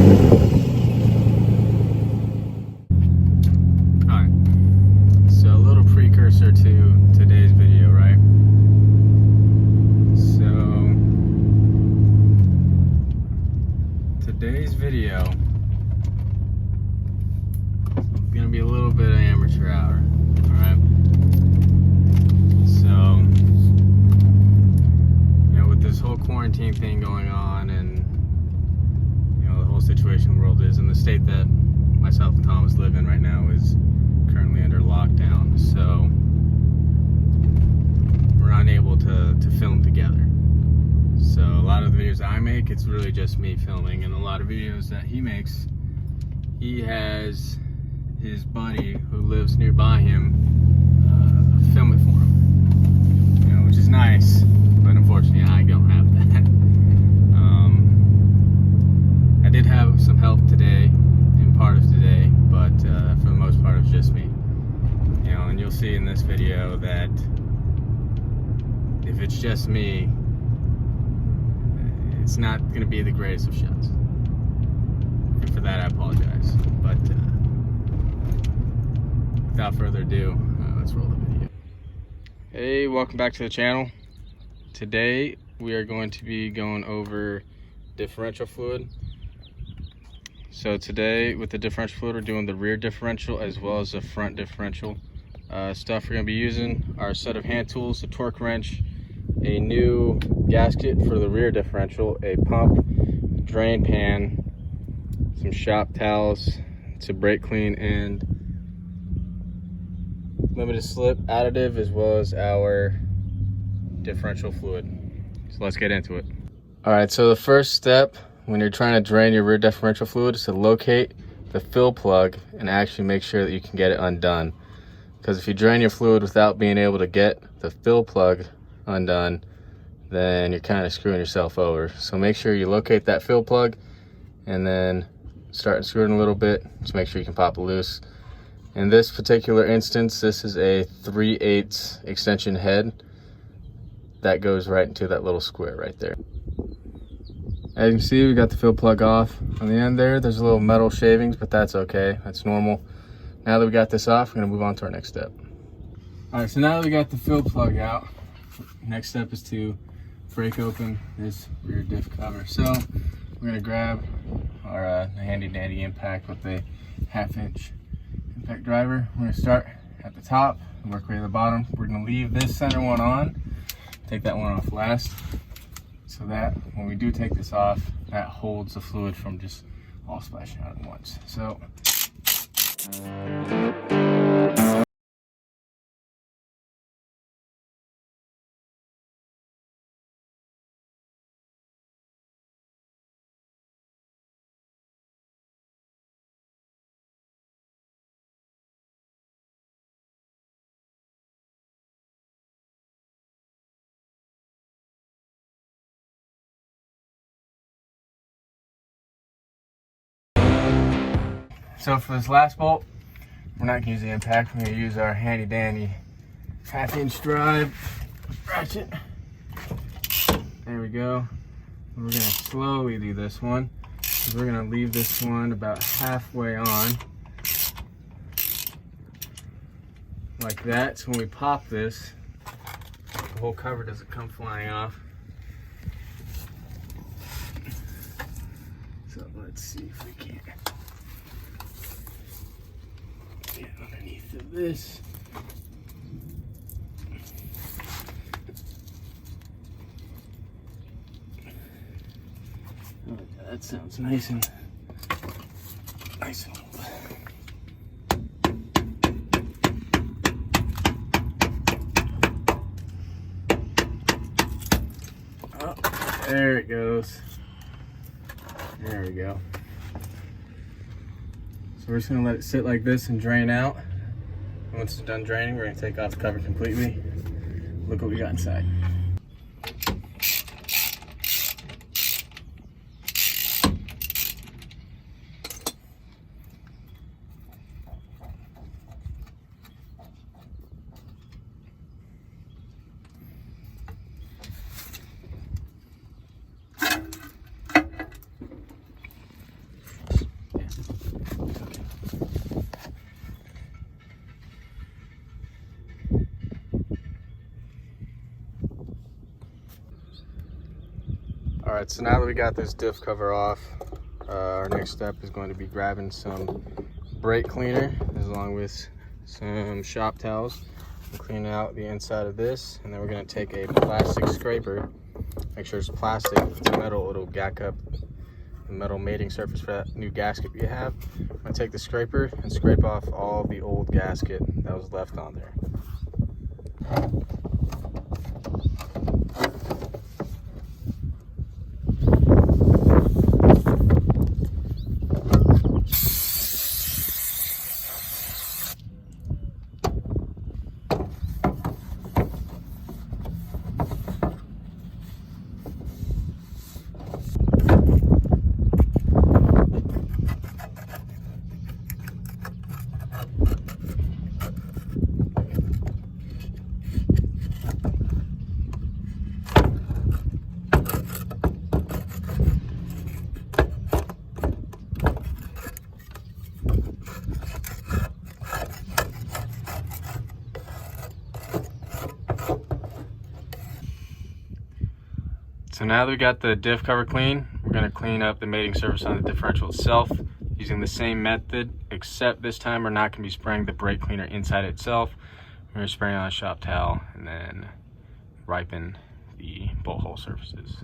Alright, so a little precursor to today's video, right? So, today's video is going to be a little bit of amateur hour, alright? So, you know, with this whole quarantine thing going on and, you know, the whole situation the world is in the state that myself and Thomas live in right now is currently under lockdown, so we're unable to film together. So a lot of the videos I make, it's really just me filming, and a lot of videos that he makes, he has his buddy who lives nearby him film it for him, you know, which is nice, but unfortunately I don't have that. I did have some help today, part of today, but for the most part it's just me, you know. And you'll see in this video that if it's just me, it's not going to be the greatest of shots, and for that I apologize. But without further ado, let's roll the video. Hey, welcome back to the channel. Today we are going to be going over differential fluid. So today with the differential fluid, we're doing the rear differential as well as the front differential. Stuff we're going to be using are a set of hand tools, a torque wrench, a new gasket for the rear differential, a pump, drain pan, some shop towels to brake clean, and limited slip additive, as well as our differential fluid. So let's get into it. Alright, so the first step when you're trying to drain your rear differential fluid is to locate the fill plug and actually make sure that you can get it undone. Because if you drain your fluid without being able to get the fill plug undone, then you're kind of screwing yourself over. So make sure you locate that fill plug and then start screwing a little bit to make sure you can pop it loose. In this particular instance, this is a 3/8 extension head that goes right into that little square right there. As you can see, we got the fill plug off. On the end there's a little metal shavings, but that's okay, that's normal. Now that we got this off, we're gonna move on to our next step. All right, so now that we got the fill plug out, next step is to break open this rear diff cover. So we're gonna grab our handy dandy impact with a 1/2" impact driver. We're gonna start at the top and work way to the bottom. We're gonna leave this center one on, take that one off last, so that when we do take this off, that holds the fluid from just all splashing out at once. So for this last bolt, we're not gonna use the impact. We're gonna use our handy dandy 1/2" drive ratchet. There we go. And we're gonna slowly do this one. We're gonna leave this one about halfway on, like that. So when we pop this, the whole cover doesn't come flying off. So let's see if we can get underneath of this. Oh, that sounds nice and oh, there it goes. There we go. So we're just gonna let it sit like this and drain out. And once it's done draining, we're gonna take off the cover completely. Look what we got inside. right, so now that we got this diff cover off, our next step is going to be grabbing some brake cleaner along with some shop towels and clean out the inside of this. And then we're going to take a plastic scraper, make sure it's plastic. If it's metal, it'll gack up the metal mating surface for that new gasket you have. I'm going to take the scraper and scrape off all the old gasket that was left on there. So now that we got the diff cover clean, we're going to clean up the mating surface on the differential itself using the same method, except this time we're not going to be spraying the brake cleaner inside itself. We're going to spray it on a shop towel and then ripen the bolt hole surfaces.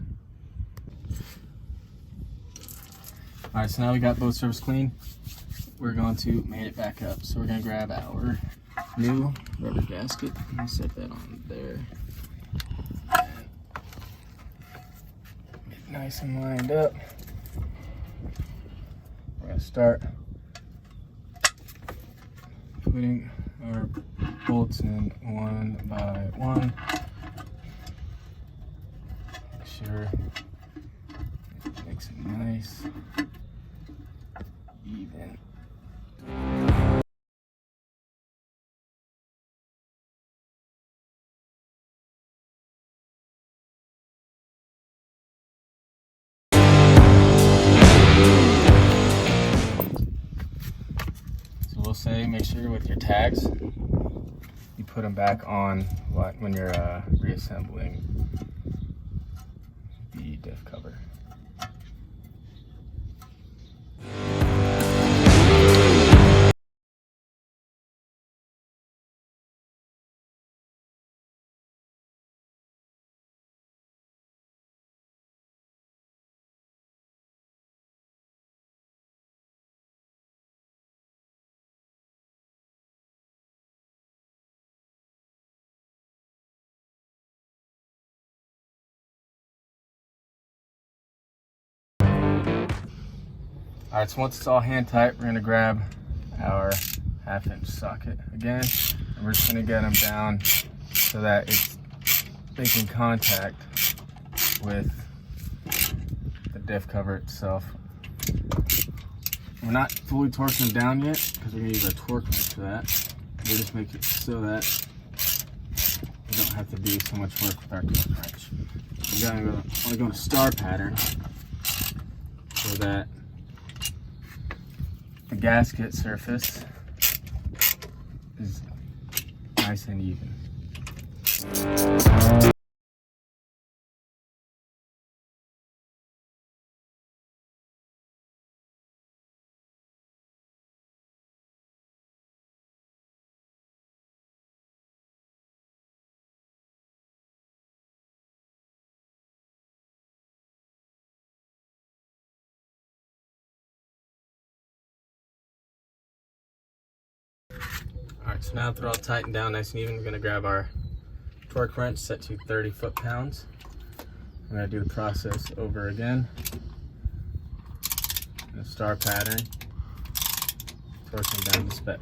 Alright, so now we got both surfaces clean. We're going to mate it back up. So we're going to grab our new rubber gasket and set that on there. Nice and lined up. We're going to start putting our bolts in one by one. Make sure it makes it nice, even. Say make sure with your tags you put them back on when you're reassembling the diff cover. All right, so once it's all hand tight, we're gonna grab our 1/2-inch socket again, and we're just gonna get them down so that it's making contact with the diff cover itself. We're not fully torquing them down yet because we're gonna use our torque wrench for that. We'll just make it so that we don't have to do so much work with our torque wrench. We're gonna want to go in a star pattern so that the gasket surface is nice and even. Alright, so now that they're all tightened down nice and even, we're going to grab our torque wrench set to 30 foot-pounds. I'm going to do the process over again. In a star pattern, torquing down the spec.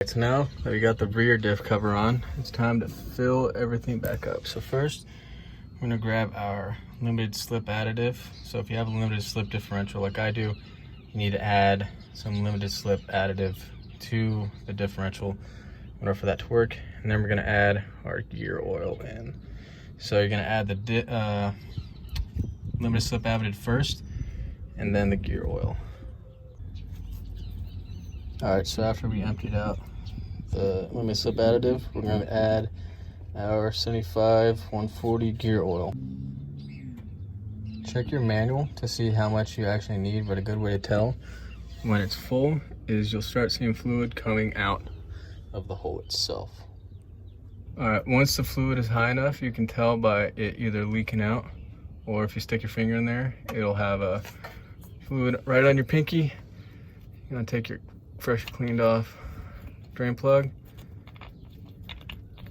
So now that we got the rear diff cover on, it's time to fill everything back up. So first, we're gonna grab our limited slip additive. So if you have a limited slip differential like I do, you need to add some limited slip additive to the differential in order for that to work. And then we're gonna add our gear oil in. So you're gonna add the limited slip additive first, and then the gear oil. All right, so after we emptied out the limited slip additive, we're going to add our 75 140 gear oil. Check your manual to see how much you actually need, but a good way to tell when it's full is you'll start seeing fluid coming out of the hole itself. All right, once the fluid is high enough, you can tell by it either leaking out, or if you stick your finger in there, it'll have a fluid right on your pinky. You're gonna take your fresh cleaned off drain plug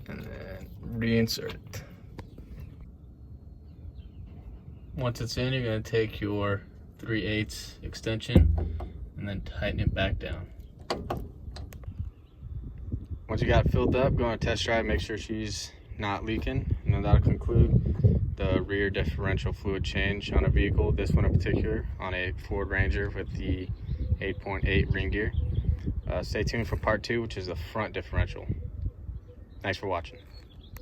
and then reinsert it. Once it's in, you're gonna take your 3/8 extension and then tighten it back down. Once you got it filled up, go on a test drive, make sure she's not leaking, and then that'll conclude the rear differential fluid change on a vehicle, this one in particular, on a Ford Ranger with the 8.8 ring gear. Stay tuned for part 2, which is the front differential. Thanks for watching.